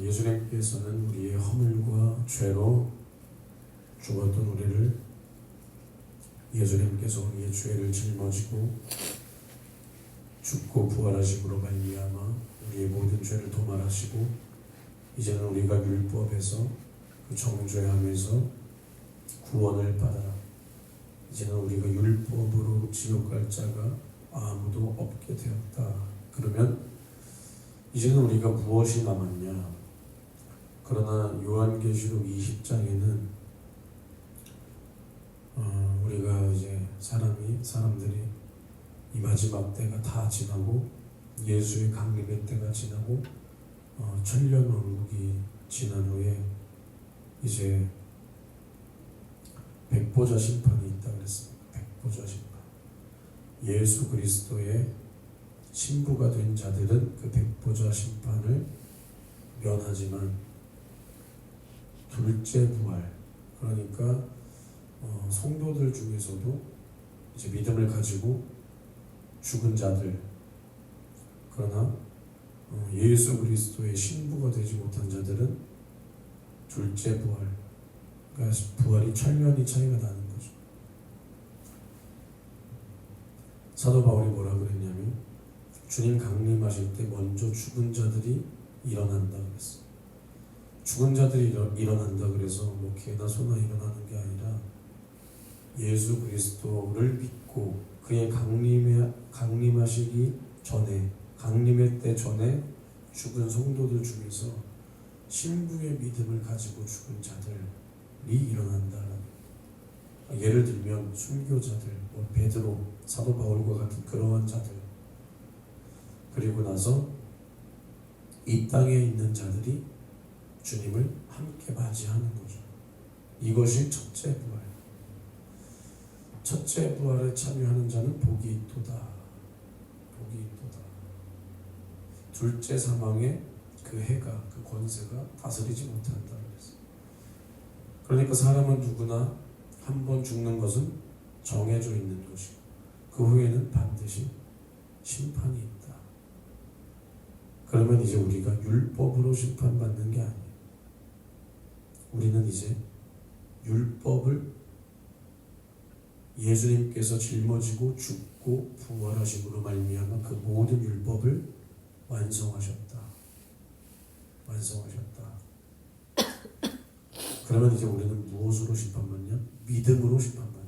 예수님께서는 우리의 허물과 죄로 죽었던 우리를 예수님께서 우리의 죄를 짊어지고 죽고 부활하심으로 말미암아 우리의 모든 죄를 도말하시고 이제는 우리가 율법에서 그 정죄함에서 구원을 받아 이제는 우리가 율법으로 지옥 갈 자가 아무도 없게 되었다. 그러면 이제는 우리가 무엇이 남았냐? 그러나 요한계시록 20장에는 우리가 이제 사람들이 이 마지막 때가 다 지나고 예수의 강림의 때가 지나고 천년 왕국이 지난 후에 이제 백보자 심판이 있다 그랬습니다. 백보자 심판. 예수 그리스도의 신부가 된 자들은 그 백보자 심판을 면하지만 둘째 부활, 그러니까 성도들 중에서도 이제 믿음을 가지고 죽은 자들, 그러나 예수 그리스도의 신부가 되지 못한 자들은 둘째 부활, 그러니까 부활이 천년이 차이가 나는 거죠. 사도 바울이 뭐라 그랬냐면 주님 강림하실 때 먼저 죽은 자들이 일어난다 그랬어. 죽은 자들이 일어난다 그래서 뭐 개나 소나 일어나는 게 아니라 예수 그리스도를 믿고 그의 강림하시기 전에, 강림의 때 전에 죽은 성도들 중에서 신부의 믿음을 가지고 죽은 자들이 일어난다. 예를 들면 순교자들, 베드로, 사도 바울과 같은 그러한 자들, 그리고 나서 이 땅에 있는 자들이 주님을 함께 맞이하는 거죠. 이것이 첫째 부활. 첫째 부활에 참여하는 자는 복이 있도다. 복이 있도다. 둘째 사망의 그 해가, 그 권세가 다스리지 못한다 그랬어요. 그러니까 사람은 누구나 한 번 죽는 것은 정해져 있는 것이고 그 후에는 반드시 심판이 있다. 그러면 이제 우리가 율법으로 심판받는 게 아니에요. 우리는 이제 율법을 예수님께서 짊어지고 죽고 부활하심으로 말미암아 그 모든 율법을 완성하셨다. 그러면 이제 우리는 무엇으로 심판받냐? 믿음으로 심판받는다.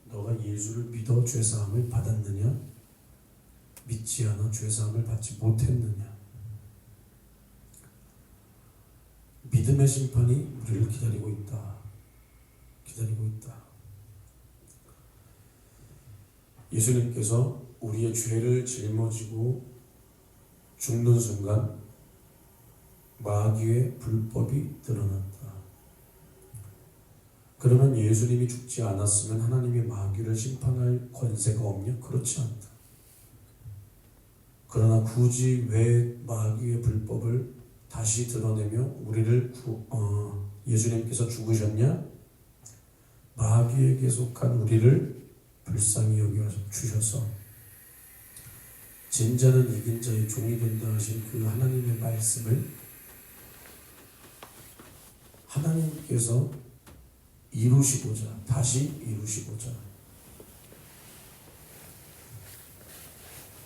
너가 예수를 믿어 죄사함을 받았느냐? 믿지 않아 죄사함을 받지 못했느냐? 믿음의 심판이 우리를 기다리고 있다. 예수님께서 우리의 죄를 짊어지고 죽는 순간 마귀의 불법이 드러났다. 그러면 예수님이 죽지 않았으면 하나님이 마귀를 심판할 권세가 없냐? 그렇지 않다. 그러나 굳이 왜 마귀의 불법을 다시 드러내며 우리를 예수님께서 죽으셨냐? 마귀에게 속한 우리를 불쌍히 여겨주셔서 진자는 이긴 자의 종이 된다 하신 그 하나님의 말씀을 하나님께서 다시 이루시고자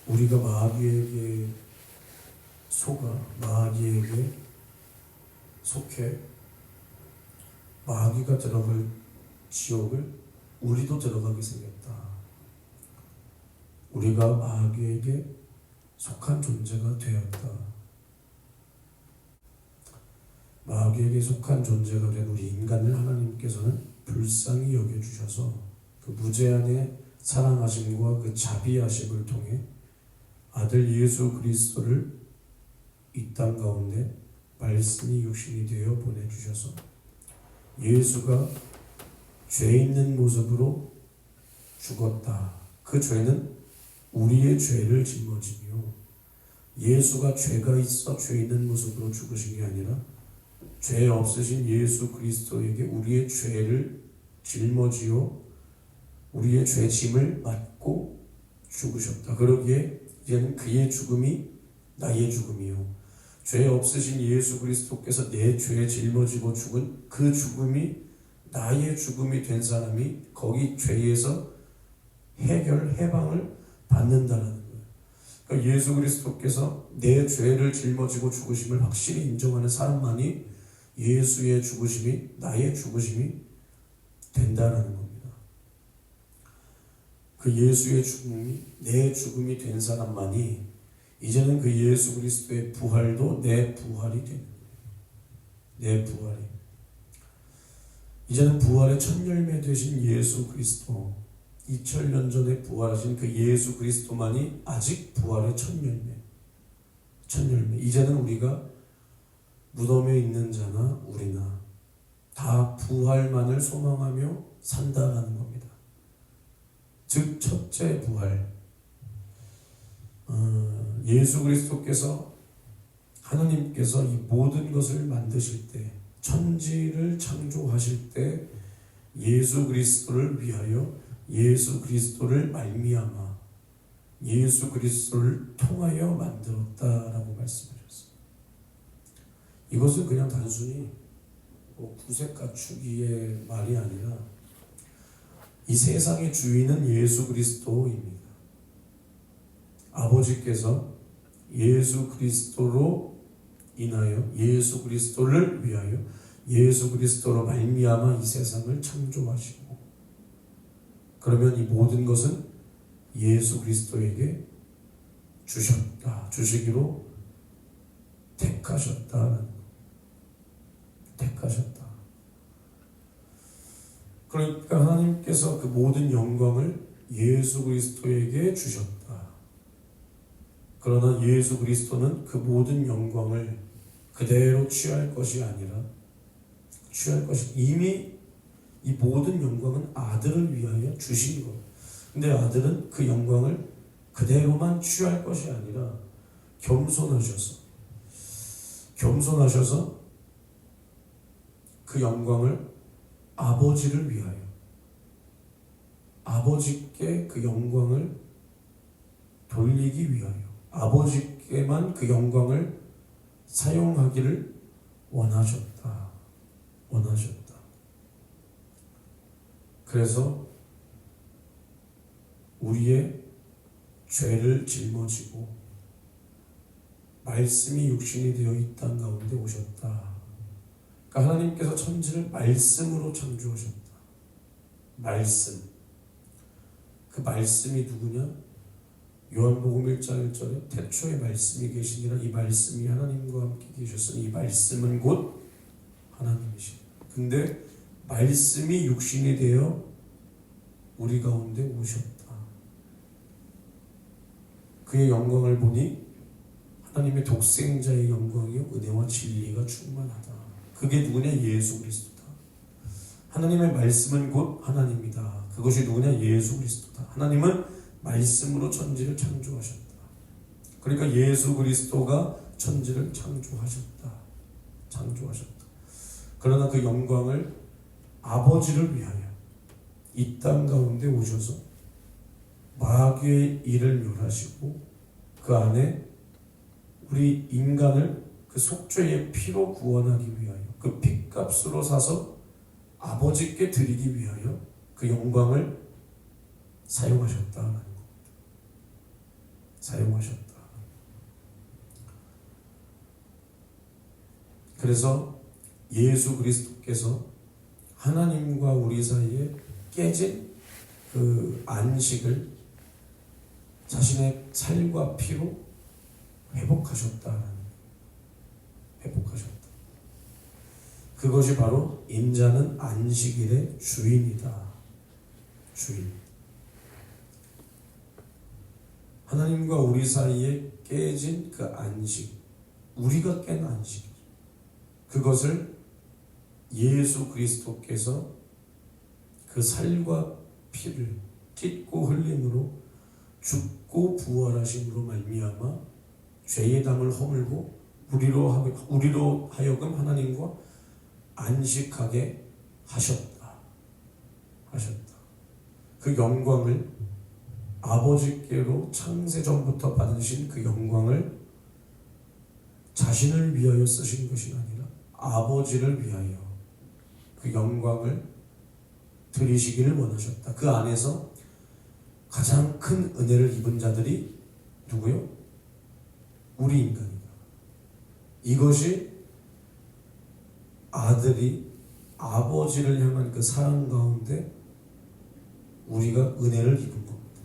우리가 마귀에게 속해 마귀가 들어갈 지옥을 우리도 들어가게 생겼다. 우리가 마귀에게 속한 존재가 되었다. 마귀에게 속한 존재가 된 우리 인간을 하나님께서는 불쌍히 여겨주셔서 그 무제한의 사랑하심과 그 자비하심을 통해 아들 예수 그리스도를 이 땅 가운데 말씀이 육신이 되어 보내주셔서 예수가 죄 있는 모습으로 죽었다. 그 죄는 우리의 죄를 짊어지며 예수가 죄가 있어 죄 있는 모습으로 죽으신 게 아니라 죄 없으신 예수 그리스도에게 우리의 죄를 짊어지어 우리의 죄 짐을 맡고 죽으셨다. 그러기에 이제는 그의 죽음이 나의 죽음이요 죄 없으신 예수 그리스도께서 내 죄에 짊어지고 죽은 그 죽음이 나의 죽음이 된 사람이 거기 죄에서 해방을 받는다는 거예요. 그러니까 예수 그리스도께서 내 죄를 짊어지고 죽으심을 확실히 인정하는 사람만이 예수의 죽으심이 나의 죽으심이 된다는 겁니다. 그 예수의 죽음이 내 죽음이 된 사람만이 이제는 그 예수 그리스도의 부활도 내 부활이 되는 거예요. 내 부활이. 이제는 부활의 첫 열매 되신 예수 그리스도, 2000년 전에 부활하신 그 예수 그리스도만이 아직 부활의 첫 열매. 이제는 우리가 무덤에 있는 자나 우리나 다 부활만을 소망하며 산다라는 겁니다. 즉 첫째 부활. 예수 그리스도께서 하나님께서 이 모든 것을 만드실 때, 천지를 창조하실 때 예수 그리스도를 위하여 예수 그리스도를 말미암아 예수 그리스도를 통하여 만들었다라고 말씀하셨어요. 이것은 그냥 단순히 구색 갖추기의 말이 아니라 이 세상의 주인은 예수 그리스도입니다. 아버지께서 예수 그리스도로 인하여 예수 그리스도를 위하여 예수 그리스도로 말미암아 이 세상을 창조하시고, 그러면 이 모든 것은 예수 그리스도에게 주시기로 택하셨다. 그러니까 하나님께서 그 모든 영광을 예수 그리스도에게 주셨다. 그러나 예수 그리스도는 그 모든 영광을 그대로 취할 것이 아니라 이미 이 모든 영광은 아들을 위하여 주신 것. 근데 아들은 그 영광을 그대로만 취할 것이 아니라 겸손하셔서 그 영광을 아버지를 위하여 아버지께 그 영광을 돌리기 위하여 아버지께만 그 영광을 사용하기를 원하셨다. 그래서 우리의 죄를 짊어지고 말씀이 육신이 되어 이 땅 가운데 오셨다. 그러니까 하나님께서 천지를 말씀으로 창조하셨다. 말씀. 그 말씀이 누구냐? 요한복음 1장 1절에 태초에 말씀이 계시니라. 이 말씀이 하나님과 함께 계셨으니 이 말씀은 곧 하나님이시다. 근데 말씀이 육신이 되어 우리 가운데 오셨다. 그의 영광을 보니 하나님의 독생자의 영광이요 은혜와 진리가 충만하다. 그게 누구냐? 예수 그리스도다. 하나님의 말씀은 곧 하나님이다. 그것이 누구냐? 예수 그리스도다. 하나님은 말씀으로 천지를 창조하셨다. 그러니까 예수 그리스도가 천지를 창조하셨다. 그러나 그 영광을 아버지를 위하여 이 땅 가운데 오셔서 마귀의 일을 멸하시고 그 안에 우리 인간을 그 속죄의 피로 구원하기 위하여 그 핏값으로 사서 아버지께 드리기 위하여 그 영광을 사용하셨다는 겁니다. 그래서 예수 그리스도께서 하나님과 우리 사이에 깨진 그 안식을 자신의 살과 피로 회복하셨다. 그것이 바로 인자는 안식일의 주인이다. 하나님과 우리 사이에 깨진 그 안식, 우리가 깬 안식이죠. 그것을 예수 그리스도께서 그 살과 피를 찢고 흘림으로 죽고 부활하심으로 말미암아 죄의 담을 허물고 우리로 하여금 하나님과 안식하게 하셨다. 그 영광을 아버지께로 창세전부터 받으신 그 영광을 자신을 위하여 쓰신 것이 아니라 아버지를 위하여 그 영광을 드리시기를 원하셨다. 그 안에서 가장 큰 은혜를 입은 자들이 누구요? 우리 인간이다. 이것이 아들이 아버지를 향한 그 사랑 가운데 우리가 은혜를 입은 겁니다.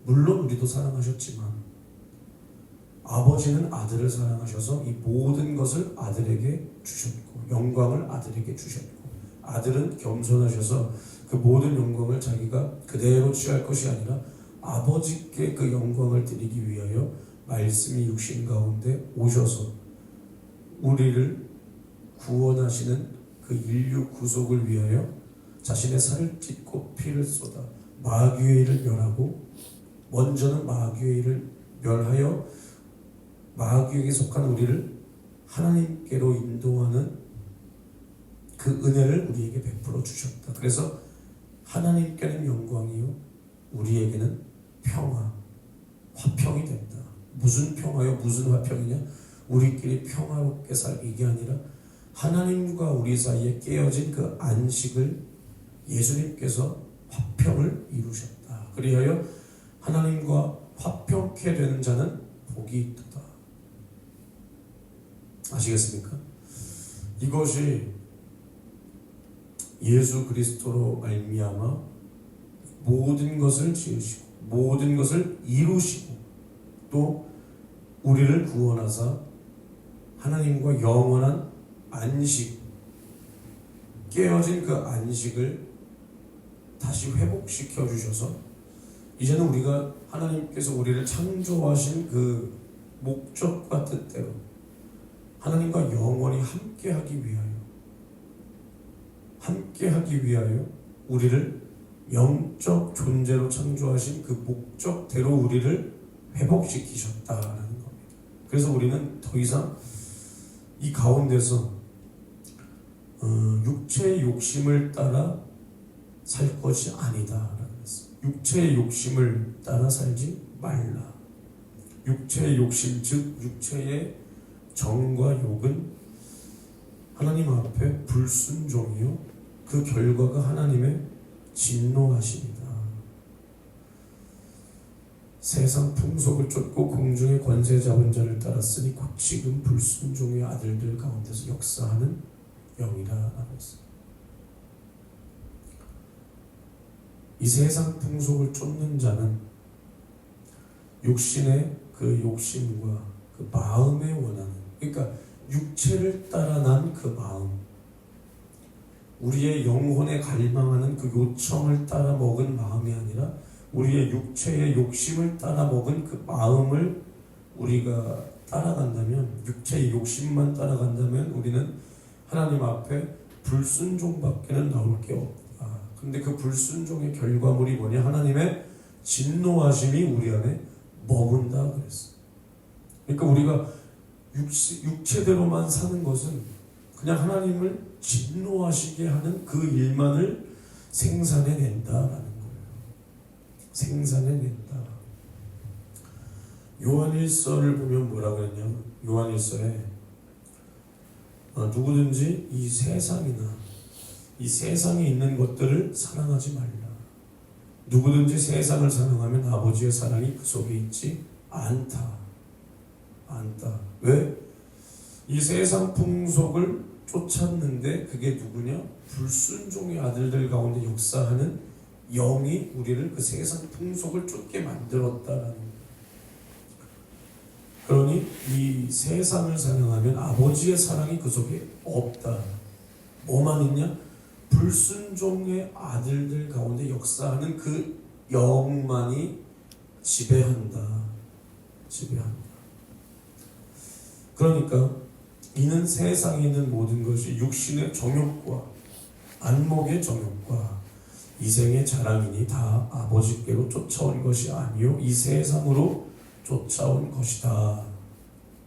물론 우리도 사랑하셨지만 아버지는 아들을 사랑하셔서 이 모든 것을 아들에게 주셨고 영광을 아들에게 주셨고 아들은 겸손하셔서 그 모든 영광을 자기가 그대로 취할 것이 아니라 아버지께 그 영광을 드리기 위하여 말씀이 육신 가운데 오셔서 우리를 구원하시는 그 인류 구속을 위하여 자신의 살을 찢고 피를 쏟아 마귀의 일을 멸하고 먼저는 마귀의 일을 멸하여 마귀에게 속한 우리를 하나님께로 인도하는 그 은혜를 우리에게 베풀어 주셨다. 그래서 하나님께는 영광이요 우리에게는 평화, 화평이 된다. 무슨 평화요? 무슨 화평이냐? 우리끼리 평화롭게 살 이게 아니라 하나님과 우리 사이에 깨어진 그 안식을 예수님께서 화평을 이루셨다. 그리하여 하나님과 화평케 되는 자는 복이 있도다. 아시겠습니까? 이것이 예수 그리스도로 말미암아 모든 것을 지으시고 모든 것을 이루시고 또 우리를 구원하사 하나님과 영원한 안식, 깨어진 그 안식을 다시 회복시켜 주셔서 이제는 우리가 하나님께서 우리를 창조하신 그 목적과 뜻대로 하나님과 영원히 함께하기 위하여 우리를 영적 존재로 창조하신 그 목적대로 우리를 회복시키셨다라는 겁니다. 그래서 우리는 더 이상 이 가운데서 육체의 욕심을 따라 살 것이 아니다라고 했어요. 육체의 욕심을 따라 살지 말라. 육체의 욕심, 즉 육체의 정과 욕은 하나님 앞에 불순종이요 그 결과가 하나님의 진노하십니다. 세상 풍속을 쫓고 공중의 권세 잡은 자를 따랐으니 곧 지금 불순종의 아들들 가운데서 역사하는 영이라라고 했어요. 이 세상 풍속을 쫓는 자는 육신의 그 욕심과 그 마음에 원하는, 그러니까 육체를 따라 난 그 마음, 우리의 영혼에 갈망하는 그 요청을 따라 먹은 마음이 아니라 우리의 육체의 욕심을 따라 먹은 그 마음을 우리가 따라간다면, 육체의 욕심만 따라간다면 우리는 하나님 앞에 불순종밖에는 나올 게 없다. 근데 그 불순종의 결과물이 뭐냐? 하나님의 진노하심이 우리 안에 머문다 그랬어요. 그러니까 우리가 육체대로만 사는 것은 그냥 하나님을 진노하시게 하는 그 일만을 생산해낸다라는 거예요. 생산해낸다. 요한일서를 보면 뭐라고 그랬냐면, 요한일서에 누구든지 이 세상이나 이 세상에 있는 것들을 사랑하지 말라. 누구든지 세상을 사랑하면 아버지의 사랑이 그 속에 있지 않다. 왜? 이 세상 풍속을 쫓았는데 그게 누구냐? 불순종의 아들들 가운데 역사하는 영이 우리를 그 세상 풍속을 쫓게 만들었다라는 거예요. 그러니 이 세상을 사랑하면 아버지의 사랑이 그 속에 없다. 뭐만 있냐? 불순종의 아들들 가운데 역사하는 그 영만이 지배한다. 그러니까 이는 세상에 있는 모든 것이 육신의 정욕과 안목의 정욕과 이생의 자랑이니 다 아버지께로 쫓아온 것이 아니요 이 세상으로 쫓아온 것이다.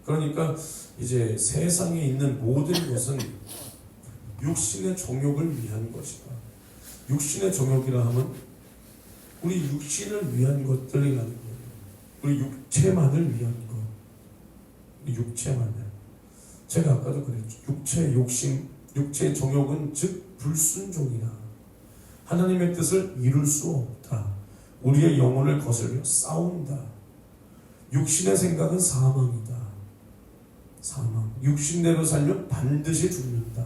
그러니까 이제 세상에 있는 모든 것은 육신의 정욕을 위한 것이다. 육신의 정욕이라 하면 우리 육신을 위한 것들이라는 거예요. 우리 육체만을 위한 것. 육체만요. 제가 아까도 그랬죠. 육체의 욕심, 육체의 정욕은 즉 불순종이라 하나님의 뜻을 이룰 수 없다. 우리의 영혼을 거스려 싸운다. 육신의 생각은 사망이다. 사망. 육신대로 살면 반드시 죽는다.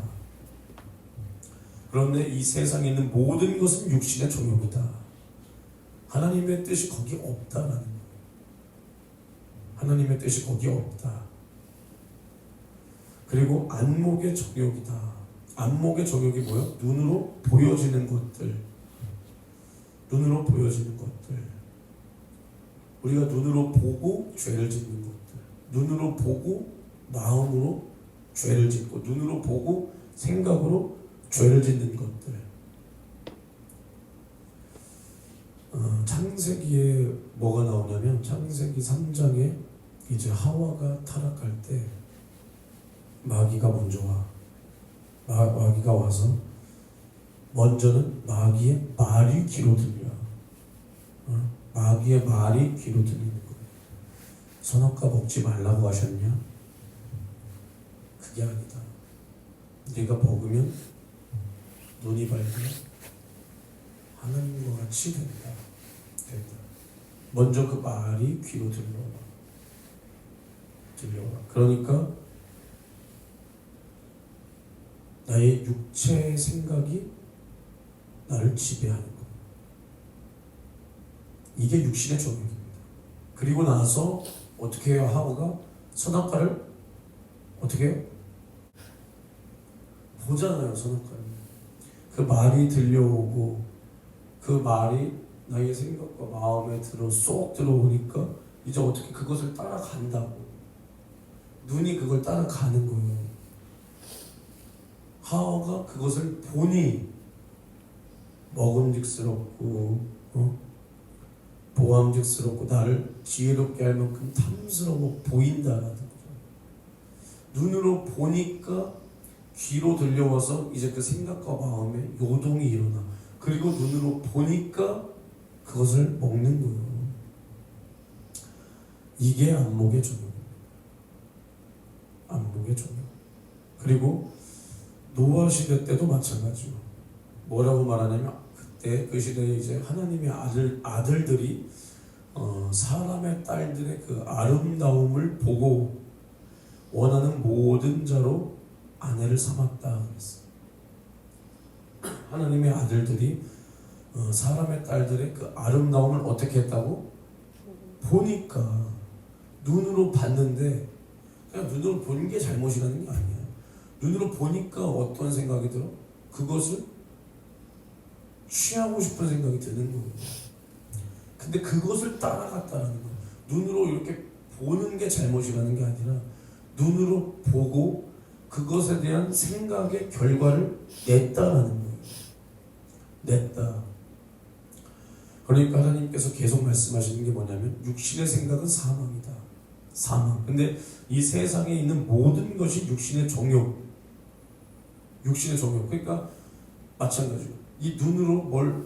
그런데 이 세상에 있는 모든 것은 육신의 정욕이다. 하나님의 뜻이 거기 없다라는 거예요. 하나님의 뜻이 거기 없다. 그리고 안목의 정욕이다. 안목의 정욕이 뭐예요? 눈으로 보여지는 것들. 눈으로 보여지는 것들. 우리가 눈으로 보고 죄를 짓는 것들. 눈으로 보고 마음으로 죄를 짓고, 눈으로 보고 생각으로 죄를 짓는 것들. 창세기에 뭐가 나오냐면, 창세기 3장에 이제 하와가 타락할 때 마귀가 먼저 와. 마귀가 와서 먼저는 마귀의 말이 귀로 들려. 마귀의 말이 귀로 들리는 거예요. 선악과 먹지 말라고 하셨냐? 그게 아니다. 네가 먹으면 눈이 밝으면 하나님과 같이 된다. 먼저 그 말이 귀로 들려와. 그러니까 나의 육체의 생각이 나를 지배하는 거예요. 이게 육신의 정욕입니다. 그리고 나서 어떻게 해요? 하와가 선악과를 어떻게 해요? 보잖아요. 선악과를. 그 말이 들려오고 그 말이 나의 생각과 마음에 쏙 들어오니까 이제 어떻게 그것을 따라간다고. 눈이 그걸 따라가는 거예요. 하와가 그것을 보니 먹음직스럽고 보암직스럽고 나를 지혜롭게 할 만큼 탐스러워 보인다라는 거죠. 눈으로 보니까 귀로 들려와서 이제 그 생각과 마음에 요동이 일어나. 그리고 눈으로 보니까 그것을 먹는 거예요. 이게 안목의 정욕입니다. 안목의 정욕. 그리고 노아 시대 때도 마찬가지죠. 뭐라고 말하냐면 그때 그 시대에 이제 하나님의 아들들이 사람의 딸들의 그 아름다움을 보고 원하는 모든 자로 아내를 삼았다 그랬어요. 하나님의 아들들이 사람의 딸들의 그 아름다움을 어떻게 했다고? 보니까 눈으로 봤는데 그냥 눈으로 보는 게 잘못이라는 게 아니에요. 눈으로 보니까 어떤 생각이 들어? 그것을 취하고 싶은 생각이 드는 거예요. 근데 그것을 따라갔다는 거예요. 눈으로 이렇게 보는 게 잘못이라는 게 아니라 눈으로 보고 그것에 대한 생각의 결과를 냈다라는 거예요. 냈다. 그러니까 하나님께서 계속 말씀하시는 게 뭐냐면 육신의 생각은 사망이다. 사망. 근데 이 세상에 있는 모든 것이 육신의 정욕. 육신의 정욕. 그러니까 마찬가지로 이 눈으로 뭘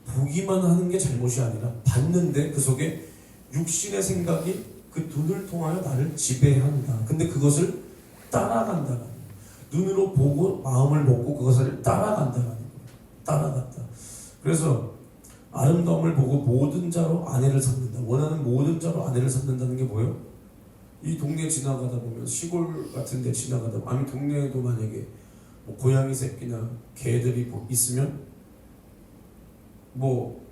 보기만 하는 게 잘못이 아니라 봤는데 그 속에 육신의 생각이 그 눈을 통하여 나를 지배한다. 근데 그것을 따라간다는 거예요. 눈으로 보고 마음을 먹고 그것을 따라간다는 거예요. 따라갔다. 그래서 아름다움을 보고 모든 자로 아내를 삼는다. 원하는 모든 자로 아내를 삼는다는 게 뭐예요? 이 동네 지나가다 보면 시골 같은 데 지나가다 보면 아니 동네에도 만약에 뭐 고양이 새끼나 개들이 뭐 있으면 뭐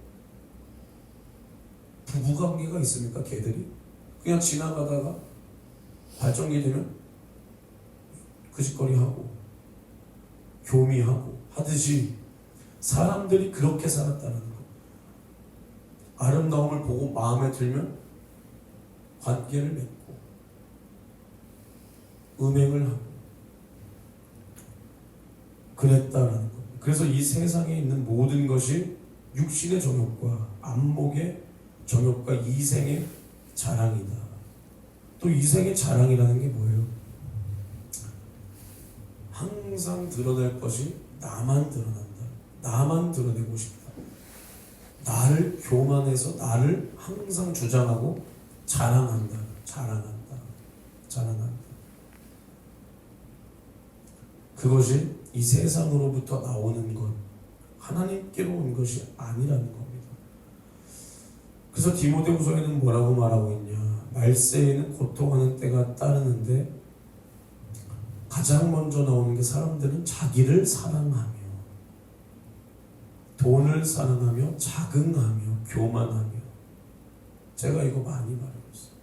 부부관계가 있습니까? 개들이 그냥 지나가다가 발정이 되면 그짓거리하고 교미하고 하듯이 사람들이 그렇게 살았다는 거. 아름다움을 보고 마음에 들면 관계를 맺고 음행을 하고 그랬다라는 거. 그래서 이 세상에 있는 모든 것이 육신의 정욕과 안목의 정욕과 이생의 자랑이다. 또 이생의 자랑이라는 게 뭐예요? 항상 드러낼 것이 나만 드러난다. 나만 드러내고 싶다. 나를 교만해서 나를 항상 주장하고 자랑한다. 자랑한다. 자라난다. 그것이 이 세상으로부터 나오는 것, 하나님께로 온 것이 아니라는 겁니다. 그래서 디모데후서에는 뭐라고 말하고 있냐? 말세에는 고통하는 때가 따르는데 가장 먼저 나오는 게 사람들은 자기를 사랑하며 돈을 사랑하며 자긍하며 교만하며. 제가 이거 많이 말하고 있어요.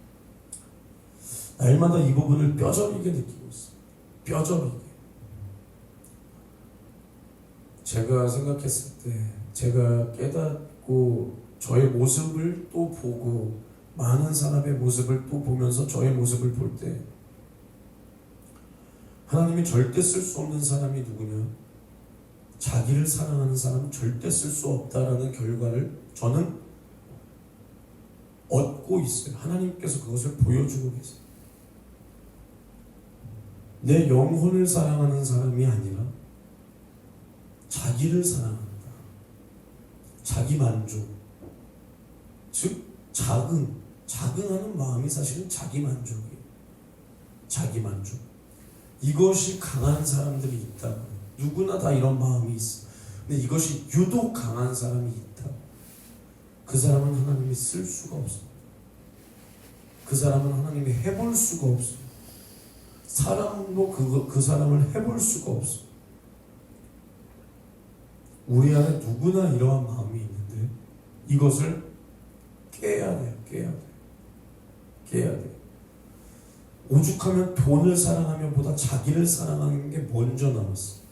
날마다 이 부분을 뼈저리게 느끼고 있어요. 뼈저리게. 제가 생각했을 때, 제가 깨닫고 저의 모습을 또 보고 많은 사람의 모습을 또 보면서 저의 모습을 볼 때 하나님이 절대 쓸 수 없는 사람이 누구냐? 자기를 사랑하는 사람은 절대 쓸 수 없다라는 결과를 저는 얻고 있어요. 하나님께서 그것을 보여주고 계세요. 내 영혼을 사랑하는 사람이 아니라 자기를 사랑한다. 자기 만족. 즉 자긍하는 마음이 사실은 자기 만족이에요. 자기 만족. 이것이 강한 사람들이 있다. 누구나 다 이런 마음이 있어. 근데 이것이 유독 강한 사람이 있다. 그 사람은 하나님이 쓸 수가 없어. 그 사람은 하나님이 해볼 수가 없어. 사람도 그 사람을 해볼 수가 없어. 우리 안에 누구나 이러한 마음이 있는데 이것을 깨야 돼요. 깨야 돼요. 오죽하면 돈을 사랑하면 보다 자기를 사랑하는 게 먼저 남았어.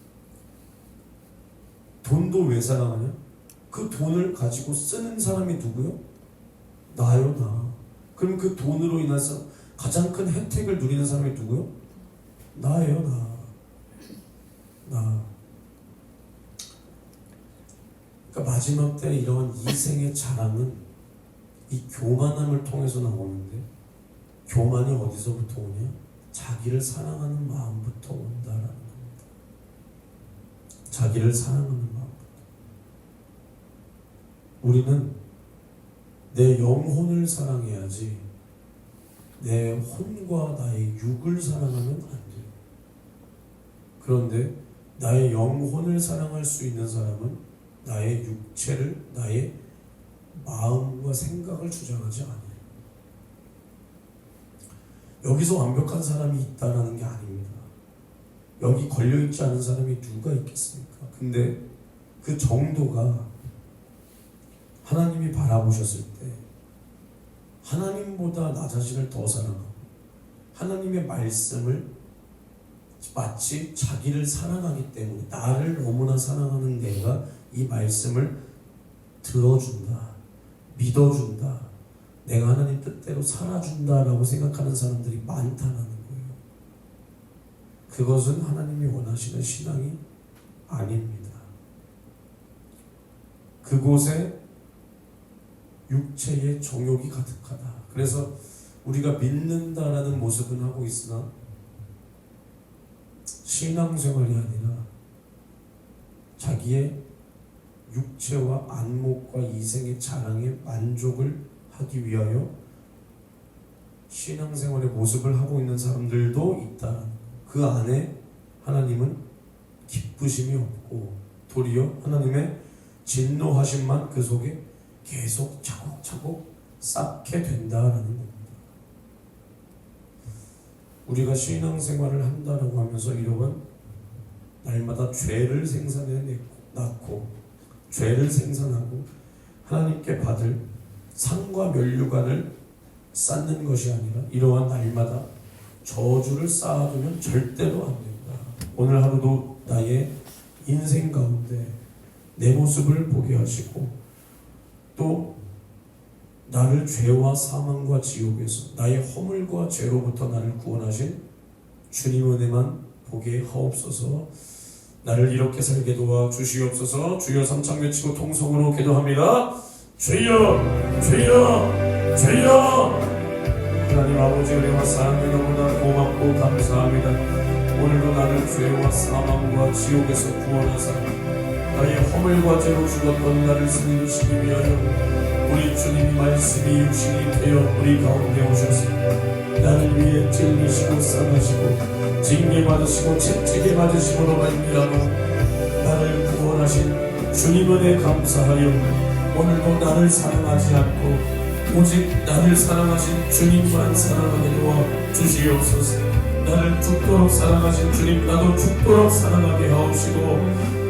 돈도 왜 사랑하냐? 그 돈을 가지고 쓰는 사람이 누구요? 나요, 나. 그럼 그 돈으로 인해서 가장 큰 혜택을 누리는 사람이 누구요? 나예요, 나. 그러니까 마지막 때 이러한 이생의 자랑은 이 교만함을 통해서 나오는데, 교만이 어디서부터 오냐? 자기를 사랑하는 마음부터 온다라는 겁니다. 자기를 사랑하는 마음부터. 우리는 내 영혼을 사랑해야지 내 혼과 나의 육을 사랑하면 안 돼요. 그런데 나의 영혼을 사랑할 수 있는 사람은 나의 육체를, 나의 마음과 생각을 주장하지 않아요. 여기서 완벽한 사람이 있다라는 게 아닙니다. 여기 걸려있지 않은 사람이 누가 있겠습니까? 근데 그 정도가 하나님이 바라보셨을 때 하나님보다 나 자신을 더 사랑하고 하나님의 말씀을 마치 자기를 사랑하기 때문에 나를 너무나 사랑하는 내가 이 말씀을 들어준다, 믿어준다, 내가 하나님 뜻대로 살아준다라고 생각하는 사람들이 많다는 거예요. 그것은 하나님이 원하시는 신앙이 아닙니다. 그곳에 육체의 정욕이 가득하다. 그래서 우리가 믿는다라는 모습은 하고 있으나 신앙생활이 아니라 자기의 육체와 안목과 이생의 자랑에 만족을 하기 위하여 신앙생활의 모습을 하고 있는 사람들도 있다. 그 안에 하나님은 기쁘심이 없고 도리어 하나님의 진노하심만 그 속에 계속 차곡차곡 쌓게 된다라는 겁니다. 우리가 신앙생활을 한다라고 하면서 이러한 날마다 죄를 생산해내고 죄를 생산하고 하나님께 받을 상과 면류관을 쌓는 것이 아니라 이러한 날마다 저주를 쌓아두면 절대로 안 된다. 오늘 하루도 나의 인생 가운데 내 모습을 보게 하시고 또 나를 죄와 사망과 지옥에서 나의 허물과 죄로부터 나를 구원하신 주님 은혜만 보게 하옵소서. 나를 이렇게 살게 도와 주시옵소서. 주여 삼창 외치고 통성으로 기도합니다. 주여 주여 주여. 하나님 아버지 은혜와 사랑에 너무나 고맙고 감사합니다. 오늘도 나를 죄와 사망과 지옥에서 구원하사 나의 허물과 죄로 죽었던 나를 승리시키기 위하여 우리 주님이 말씀이 육신이 되어 우리 가운데 오셨습니다. 나를 위해 찔리시고 싸우시고 징계받으시고 채찍에 맞으심으로 말미암아 나를 구원하신 주님 은혜 감사하여 오늘도 나를 사랑하지 않고 오직 나를 사랑하신 주님만 사랑하게 도와 주시옵소서. 나를 죽도록 사랑하신 주님, 나도 죽도록 사랑하게 하옵시고